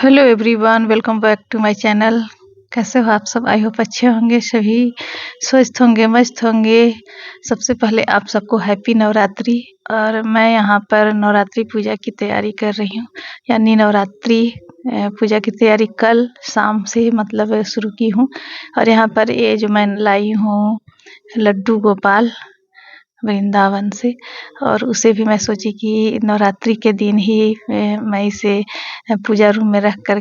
Hello everyone, welcome back to my channel. कैसे हो आप सब? आई होप अच्छे होंगे, सभी स्वस्थ होंगे, मस्त होंगे। सबसे पहले आप सबको हैप्पी नवरात्रि। और मैं यहाँ पर नवरात्रि पूजा की तैयारी कर रही हूँ, यानी नवरात्रि पूजा की तैयारी कल शाम से मतलब शुरू की हूँ। और यहाँ पर ये जो मैं लाई हूँ लड्डू गोपाल वृंदावन से, और उसे भी मैं सोची कि नवरात्रि के दिन ही मैं इसे पूजा रूम में रख कर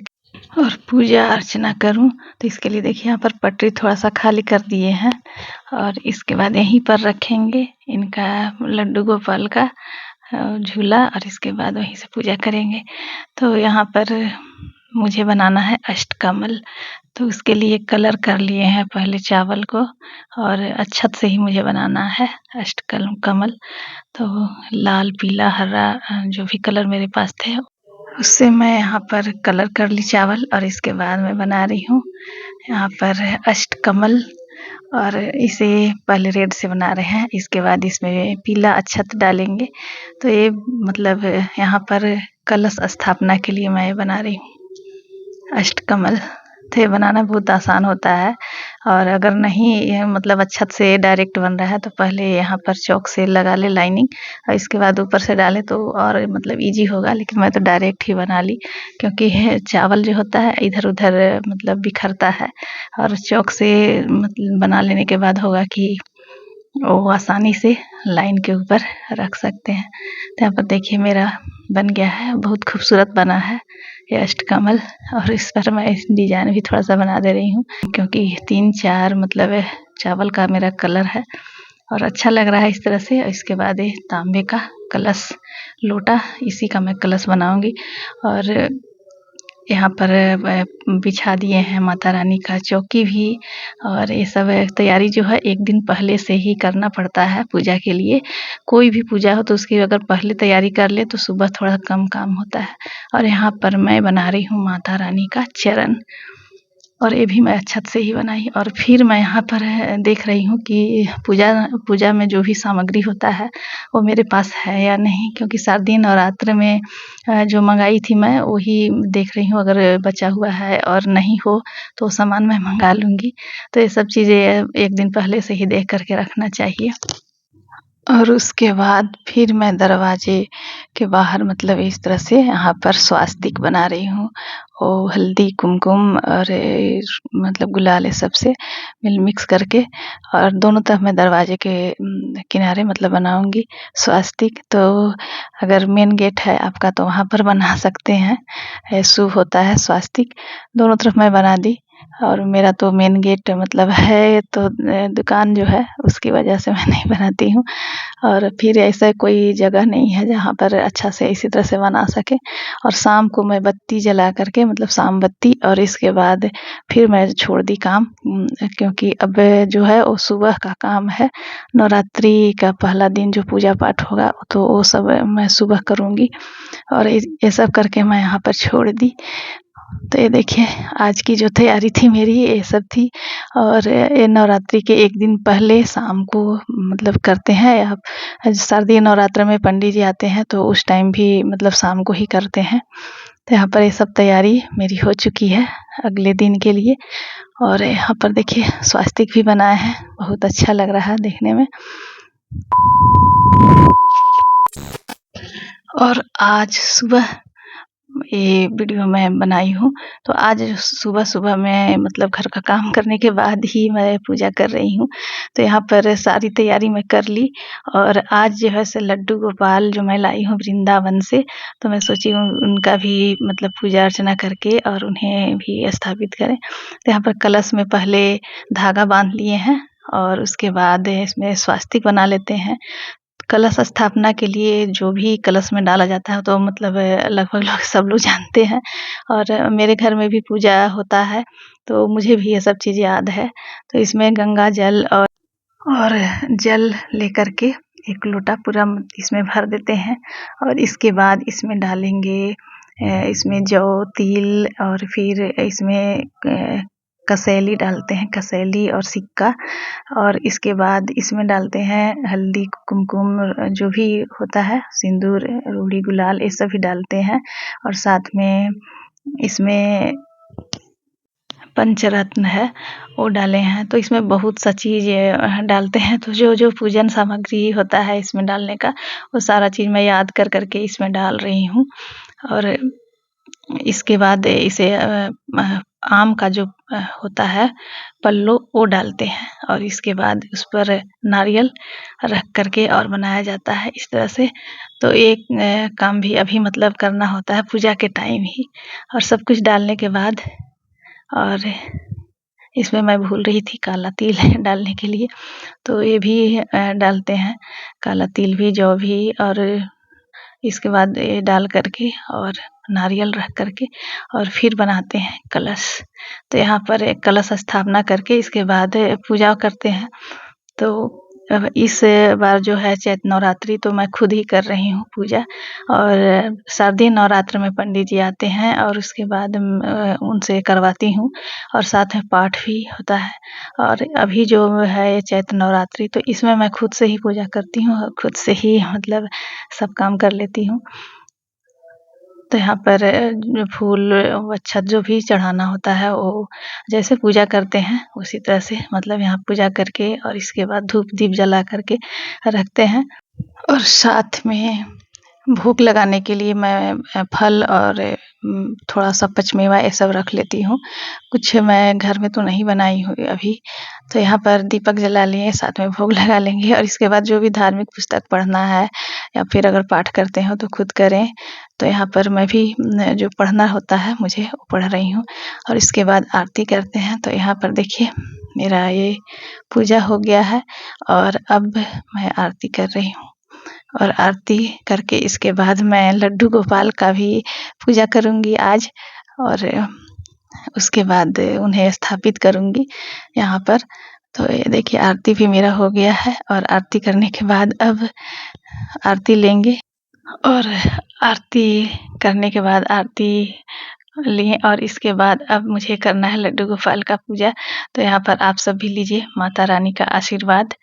और पूजा अर्चना करूं। तो इसके लिए देखिए यहाँ पर पटरी थोड़ा सा खाली कर दिए हैं, और इसके बाद यहीं पर रखेंगे इनका लड्डू गोपाल का झूला, और इसके बाद वहीं से पूजा करेंगे। तो यहाँ पर मुझे बनाना है अष्टकमल। तो उसके लिए कलर कर लिए हैं पहले चावल को, और अच्छत से ही मुझे बनाना है कमल। तो लाल, पीला, हरा जो भी कलर मेरे पास थे उससे मैं यहाँ पर कलर कर ली चावल, और इसके बाद मैं बना रही हूँ यहाँ पर अष्टकमल। और इसे पहले रेड से बना रहे हैं, इसके बाद इसमें पीला अक्षत डालेंगे। तो ये मतलब यहाँ पर कलश स्थापना के लिए मैं बना रही हूँ अष्टकमल। थे बनाना बहुत आसान होता है, और अगर नहीं मतलब अच्छत से डायरेक्ट बन रहा है तो पहले यहाँ पर चौक से लगा ले लाइनिंग, और इसके बाद ऊपर से डाले तो और मतलब इजी होगा। लेकिन मैं तो डायरेक्ट ही बना ली, क्योंकि चावल जो होता है इधर उधर मतलब बिखरता है, और चौक से मतलब बना लेने के बाद होगा कि वो आसानी से लाइन के ऊपर रख सकते हैं। तो यहाँ पर देखिए मेरा बन गया है, बहुत खूबसूरत बना है ये अष्टकमल। और इस पर मैं डिजाइन भी थोड़ा सा बना दे रही हूँ, क्योंकि 3-4 मतलब चावल का मेरा कलर है और अच्छा लग रहा है इस तरह से। इसके बाद ये तांबे का कलश लोटा, इसी का मैं कलश बनाऊंगी। और यहाँ पर बिछा दिए हैं माता रानी का चौकी भी। और ये सब तैयारी जो है एक दिन पहले से ही करना पड़ता है पूजा के लिए। कोई भी पूजा हो तो उसकी अगर पहले तैयारी कर ले तो सुबह थोड़ा कम काम होता है। और यहाँ पर मैं बना रही हूँ माता रानी का चरण, और ये भी मैं अच्छत से ही बनाई। और फिर मैं यहाँ पर देख रही हूँ कि पूजा में जो भी सामग्री होता है वो मेरे पास है या नहीं, क्योंकि शारदीय नवरात्र में जो मंगाई थी मैं वही देख रही हूँ। अगर बचा हुआ है और नहीं हो तो सामान मैं मंगा लूँगी। तो ये सब चीज़ें एक दिन पहले से ही देख करके रखना चाहिए। और उसके बाद फिर मैं दरवाजे के बाहर मतलब इस तरह से यहाँ पर स्वास्तिक बना रही हूँ। वो हल्दी, कुमकुम और मतलब गुलाल ये सब से मिक्स करके, और दोनों तरफ मैं दरवाजे के किनारे मतलब बनाऊंगी स्वास्तिक। तो अगर मेन गेट है आपका तो वहाँ पर बना सकते हैं, शुभ होता है स्वास्तिक। दोनों तरफ मैं बना दी, और मेरा तो मेन गेट मतलब है तो दुकान जो है उसकी वजह से मैं नहीं बनाती हूँ। और फिर ऐसा कोई जगह नहीं है जहाँ पर अच्छा से इसी तरह से बना सके। और शाम को मैं बत्ती जला करके मतलब शाम बत्ती, और इसके बाद फिर मैं छोड़ दी काम, क्योंकि अब जो है वो सुबह का काम है। नवरात्रि का पहला दिन जो पूजा पाठ होगा तो वो सब मैं सुबह करूँगी। और ये सब करके मैं यहाँ पर छोड़ दी। तो ये देखिए आज की जो तैयारी थी मेरी ये सब थी। और ये नवरात्रि के एक दिन पहले शाम को मतलब करते हैं। आप शारदीय नवरात्र में पंडित जी आते हैं तो उस टाइम भी मतलब शाम को ही करते हैं। तो यहाँ पर ये सब तैयारी मेरी हो चुकी है अगले दिन के लिए। और यहाँ पर देखिए स्वास्तिक भी बनाया है, बहुत अच्छा लग रहा है देखने में। और आज सुबह ये वीडियो मैं बनाई हूँ, तो आज सुबह मैं मतलब घर का काम करने के बाद ही मैं पूजा कर रही हूँ। तो यहाँ पर सारी तैयारी मैं कर ली। और आज जो है से लड्डू गोपाल जो मैं लाई हूँ वृंदावन से, तो मैं सोची हूँ उनका भी मतलब पूजा अर्चना करके और उन्हें भी स्थापित करें। तो यहाँ पर कलश में पहले धागा बांध लिए हैं, और उसके बाद इसमें स्वास्तिक बना लेते हैं। कलश स्थापना के लिए जो भी कलश में डाला जाता है तो मतलब लगभग लोग सब लोग जानते हैं, और मेरे घर में भी पूजा होता है तो मुझे भी ये सब चीज़ याद है। तो इसमें गंगा जल और जल लेकर के एक लोटा पूरा इसमें भर देते हैं, और इसके बाद इसमें डालेंगे इसमें जौ, तिल, और फिर इसमें कसैली डालते हैं, कसैली और सिक्का। और इसके बाद इसमें डालते हैं हल्दी, कुमकुम, जो भी होता है, सिंदूर, रूड़ी, गुलाल, ये सब भी डालते हैं। और साथ में इसमें पंचरत्न है वो डाले हैं। तो इसमें बहुत सा चीज़ डालते हैं। तो जो जो पूजन सामग्री होता है इसमें डालने का, वो सारा चीज़ मैं याद कर करके इसमें डाल रही हूँ। और इसके बाद इसे आम का जो होता है पल्लू वो डालते हैं, और इसके बाद उस पर नारियल रख करके और बनाया जाता है इस तरह से। तो एक काम भी अभी मतलब करना होता है पूजा के टाइम ही, और सब कुछ डालने के बाद, और इसमें मैं भूल रही थी काला तिल डालने के लिए, तो ये भी डालते हैं काला तिल भी, जौ भी, और इसके बाद ये डाल करके और नारियल रख करके और फिर बनाते हैं कलश। तो यहाँ पर एक कलश स्थापना करके इसके बाद पूजा करते हैं। तो अब इस बार जो है चैत्र नवरात्रि तो मैं खुद ही कर रही हूँ पूजा, और शारदीय नवरात्र में पंडित जी आते हैं और उसके बाद उनसे करवाती हूँ, और साथ में पाठ भी होता है। और अभी जो है चैत्र नवरात्रि तो इसमें मैं खुद से ही पूजा करती हूँ और खुद से ही मतलब सब काम कर लेती हूँ। तो यहाँ पर फूल अक्षत जो भी चढ़ाना होता है वो जैसे पूजा करते हैं उसी तरह से मतलब यहाँ पूजा करके और इसके बाद धूप दीप जला करके रखते हैं। और साथ में भोग लगाने के लिए मैं फल और थोड़ा सा पचमेवा ये सब रख लेती हूँ। कुछ मैं घर में तो नहीं बनाई हूँ अभी। तो यहाँ पर दीपक जला लिए, साथ में भोग लगा लेंगे, और इसके बाद जो भी धार्मिक पुस्तक पढ़ना है या फिर अगर पाठ करते हो तो खुद करें। तो यहाँ पर मैं भी जो पढ़ना होता है मुझे वो पढ़ रही हूँ, और इसके बाद आरती करते हैं। तो यहाँ पर देखिए मेरा ये पूजा हो गया है, और अब मैं आरती कर रही हूँ, और आरती करके इसके बाद मैं लड्डू गोपाल का भी पूजा करूँगी आज, और उसके बाद उन्हें स्थापित करूँगी यहाँ पर। तो ये देखिए आरती भी मेरा हो गया है, और आरती करने के बाद अब आरती लेंगे, और आरती करने के बाद आरती लिए, और इसके बाद अब मुझे करना है लड्डू गोपाल का पूजा। तो यहाँ पर आप सब भी लीजिए माता रानी का आशीर्वाद,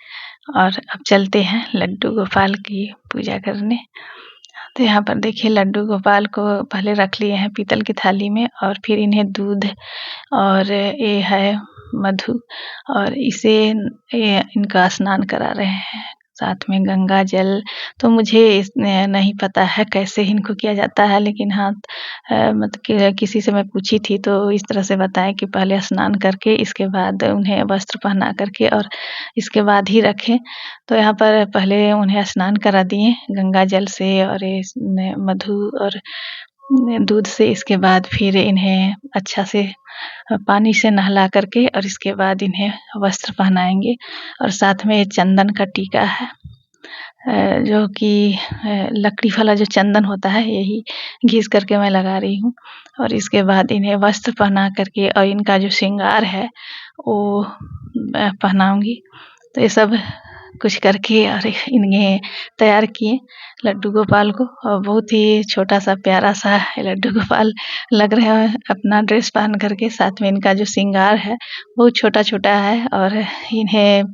और अब चलते हैं लड्डू गोपाल की पूजा करने। तो यहाँ पर देखिए लड्डू गोपाल को पहले रख लिए हैं पीतल की थाली में, और फिर इन्हें दूध और ये है मधु, और इसे इनका स्नान करा रहे हैं, साथ में गंगा जल। तो मुझे नहीं पता है कैसे इनको किया जाता है, लेकिन हाँ मतलब कि किसी से मैं पूछी थी तो इस तरह से बताएं कि पहले स्नान करके इसके बाद उन्हें वस्त्र पहना करके और इसके बाद ही रखें। तो यहाँ पर पहले उन्हें स्नान करा दिए गंगा जल से और ये मधु और दूध से। इसके बाद फिर इन्हें अच्छा से पानी से नहला करके और इसके बाद इन्हें वस्त्र पहनाएंगे, और साथ में चंदन का टीका है जो कि लकड़ी वाला जो चंदन होता है यही घिस करके मैं लगा रही हूँ। और इसके बाद इन्हें वस्त्र पहना करके और इनका जो श्रृंगार है वो पहनाऊंगी। तो ये सब कुछ करके और इन्हें तैयार किए लड्डू गोपाल को, और बहुत ही छोटा सा प्यारा सा लड्डू गोपाल लग रहा है अपना ड्रेस पहन करके। साथ में इनका जो श्रृंगार है बहुत छोटा छोटा है, और इन्हें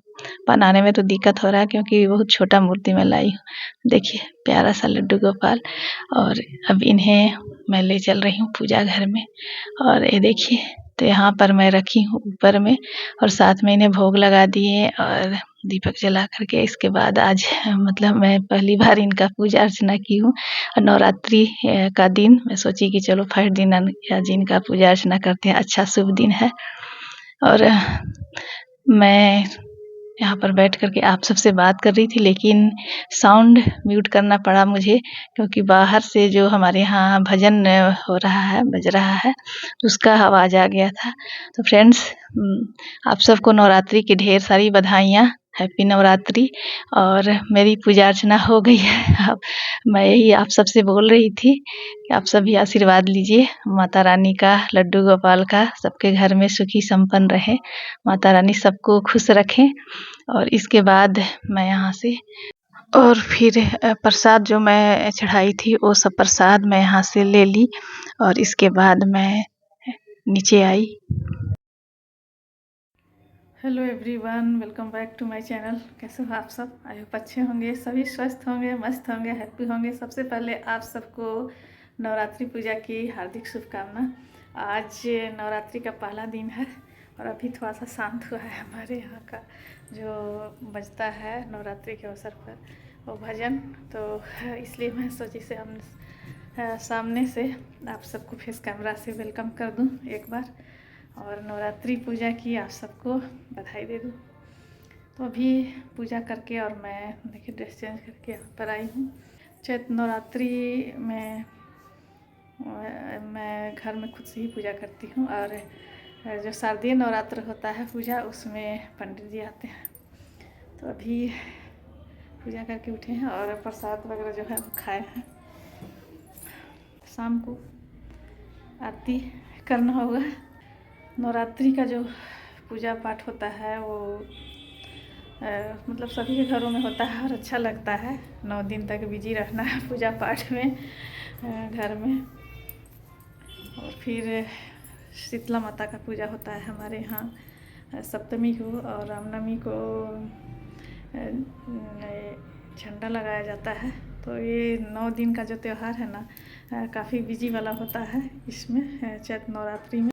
बनाने में तो दिक्कत हो रहा है क्योंकि बहुत छोटा मूर्ति में लाई हूँ। देखिए प्यारा सा लड्डू गोपाल, और अब इन्हें मैं ले चल रही हूँ पूजा घर में। और ये देखिए तो यहाँ पर मैं रखी हूँ ऊपर में, और साथ में इन्हें भोग लगा दिए और दीपक जला करके। इसके बाद आज मतलब मैं पहली बार इनका पूजा अर्चना की हूँ, और नवरात्रि का दिन मैं सोची कि चलो फर्स्ट दिन आज इनका पूजा अर्चना करते हैं, अच्छा शुभ दिन है। और मैं यहाँ पर बैठ कर के आप सबसे बात कर रही थी, लेकिन साउंड म्यूट करना पड़ा मुझे क्योंकि बाहर से जो हमारे यहाँ भजन हो रहा है बज रहा है उसका आवाज़ आ गया था। तो फ्रेंड्स आप सबको नवरात्रि की ढेर सारी बधाइयाँ, हैप्पी नवरात्रि। और मेरी पूजा अर्चना हो गई है। अब मैं यही आप सबसे बोल रही थी कि आप सभी आशीर्वाद लीजिए माता रानी का, लड्डू गोपाल का, सबके घर में सुखी संपन्न रहे, माता रानी सबको खुश रखें। और इसके बाद मैं यहाँ से और फिर प्रसाद जो मैं चढ़ाई थी वो सब प्रसाद मैं यहाँ से ले ली, और इसके बाद मैं नीचे आई। Hello everyone, welcome back to my channel. कैसे हो आप सब? आई होप अच्छे होंगे, सभी स्वस्थ होंगे, मस्त होंगे, हैप्पी होंगे। सबसे पहले आप सबको नवरात्रि पूजा की हार्दिक शुभकामना। आज नवरात्रि का पहला दिन है और अभी थोड़ा सा शांत हुआ है हमारे यहाँ का जो बजता है नवरात्रि के अवसर पर वो भजन, तो इसलिए मैं सोची से हम सामने से आप सबको फेस कैमरा से वेलकम कर दूं एक बार और नवरात्रि पूजा की आप सबको बधाई दे दूं। तो अभी पूजा करके और मैं देखिए ड्रेस चेंज करके यहाँ पर आई हूँ। चैत्र नवरात्रि में मैं घर में खुद से ही पूजा करती हूँ और जो शारदीय नवरात्र होता है पूजा उसमें पंडित जी आते हैं। तो अभी पूजा करके उठे हैं और प्रसाद वगैरह जो है वो खाए हैं। शाम को आरती करना होगा। नवरात्रि का जो पूजा पाठ होता है वो मतलब सभी के घरों में होता है और अच्छा लगता है। 9 दिन तक बिजी रहना है पूजा पाठ में घर में। और फिर शीतला माता का पूजा होता है हमारे यहाँ सप्तमी को और रामनवमी को झंडा लगाया जाता है। तो ये 9 दिन का जो त्यौहार है ना काफ़ी बिजी वाला होता है इसमें चैत्र नवरात्रि में।